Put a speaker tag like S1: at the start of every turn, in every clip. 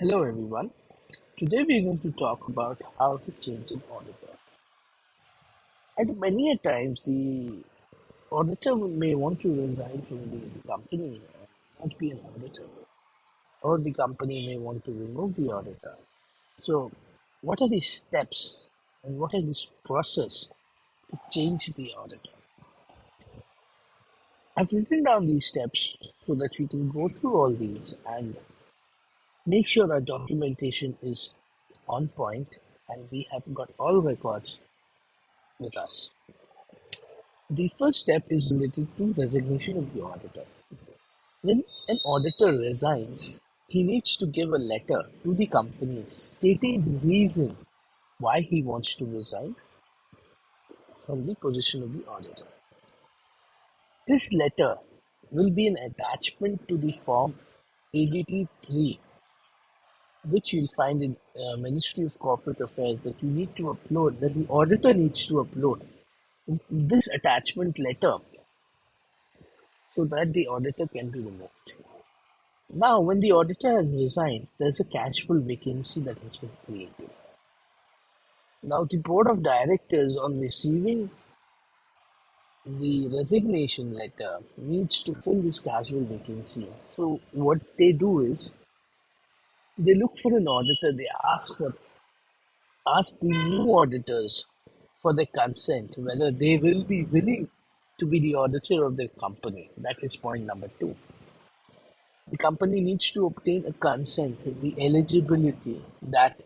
S1: Hello everyone. Today we're going to talk about how to change an auditor. And many a times the auditor may want to resign from the company and not be an auditor, or the company may want to remove the auditor. So, what are the steps and what are this process to change the auditor? I've written down these steps so that we can go through all these and make sure our documentation is on point and we have got all records with us. The first step is related to resignation of the auditor. When an auditor resigns, he needs to give a letter to the company stating the reason why he wants to resign from the position of the auditor. This letter will be an attachment to the form ADT 3, which you'll find in Ministry of Corporate Affairs that you need to upload, that the auditor needs to upload this attachment letter so that the auditor can be removed. Now, when the auditor has resigned, there's a casual vacancy that has been created. Now, the board of directors, on receiving the resignation letter, needs to fill this casual vacancy. So, what they do is they look for an auditor. They ask the new auditors for their consent whether they will be willing to be the auditor of the company. That is point number two. The company needs to obtain a consent, the eligibility that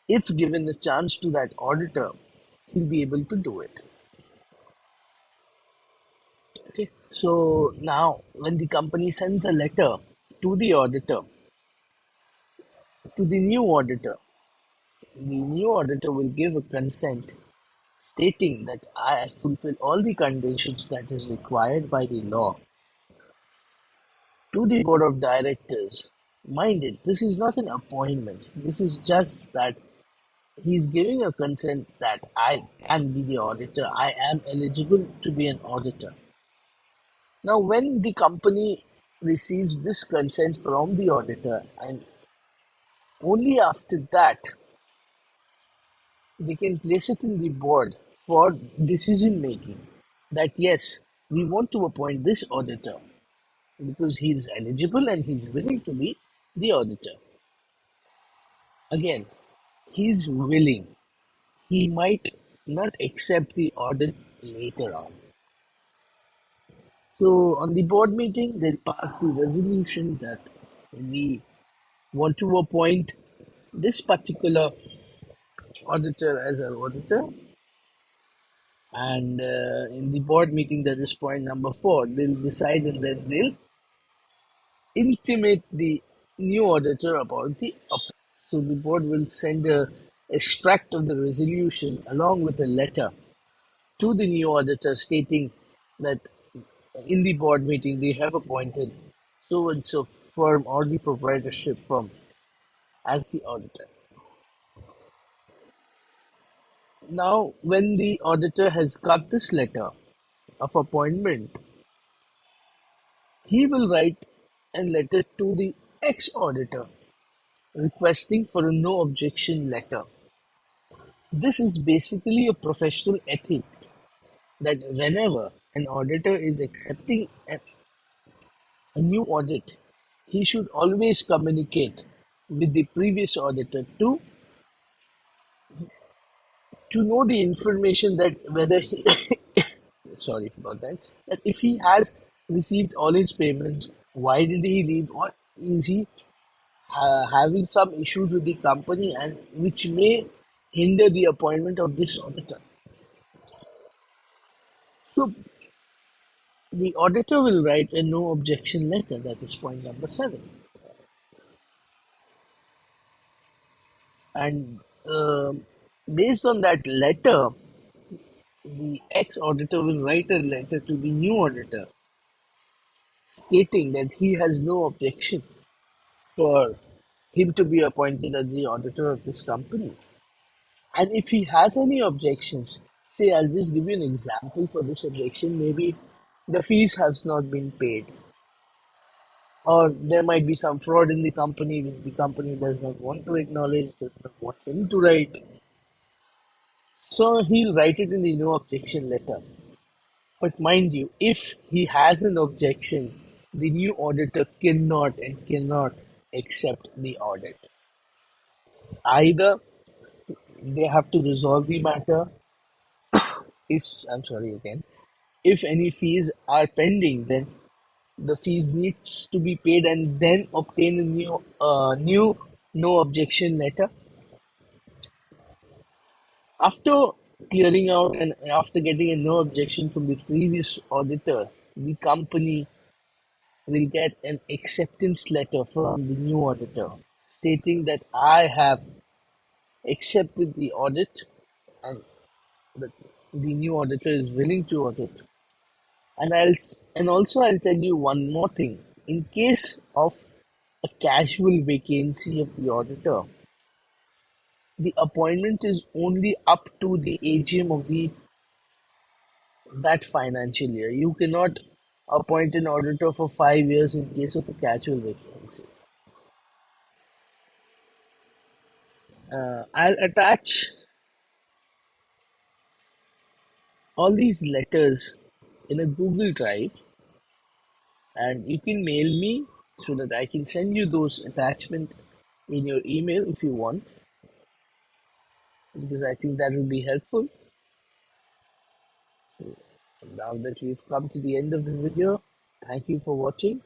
S1: if given the chance to that auditor, he'll be able to do it. Okay. So now, when the company sends a letter to the auditor, to the new auditor will give a consent stating that I have fulfilled all the conditions that is required by the law to the board of directors. Mind it, this is not an appointment. This is just that he's giving a consent that I can be the auditor. I am eligible to be an auditor. Now, when the company receives this consent from the auditor, and only after that they can place it in the board for decision making that yes, we want to appoint this auditor because he is eligible and he's willing to be the auditor. Again, he's willing. He might not accept the audit later on. So, on the board meeting, they'll pass the resolution that we want to appoint this particular auditor as an auditor. And in the board meeting, that is point number four, they'll decide and then they'll intimate the new auditor about the appointment. So the board will send a extract of the resolution along with a letter to the new auditor stating that in the board meeting they have appointed so and so firm or the proprietorship firm as the auditor. Now, when the auditor has got this letter of appointment, he will write a letter to the ex-auditor requesting for a no objection letter. This is basically a professional ethic that whenever an auditor is accepting a new audit, he should always communicate with the previous auditor to know the information that whether he sorry about that, that if he has received all his payments, why did he leave, or is he having some issues with the company and which may hinder the appointment of this auditor. So the auditor will write a no objection letter, that is point number seven. And based on that letter, the ex auditor will write a letter to the new auditor stating that he has no objection for him to be appointed as the auditor of this company. And if he has any objections, say I'll just give you an example for this objection. Maybe the fees has not been paid, or there might be some fraud in the company which the company does not want to acknowledge, does not want him to write. So he'll write it in the no objection letter. But mind you, if he has an objection, the new auditor cannot accept the audit. Either they have to resolve the matter. If I'm sorry again, if any fees are pending, then the fees needs to be paid and then obtain a new no objection letter. After clearing out and after getting a no objection from the previous auditor, the company will get an acceptance letter from the new auditor stating that I have accepted the audit and the, the new auditor is willing to audit. And also I'll tell you one more thing. In case of a casual vacancy of the auditor, the appointment is only up to the AGM of the that financial year. You cannot appoint an auditor for 5 years in case of a casual vacancy. I'll attach all these letters in a Google Drive and you can mail me so that I can send you those attachment in your email if you want because I think that will be helpful. Now that we've come to the end of the video, thank you for watching.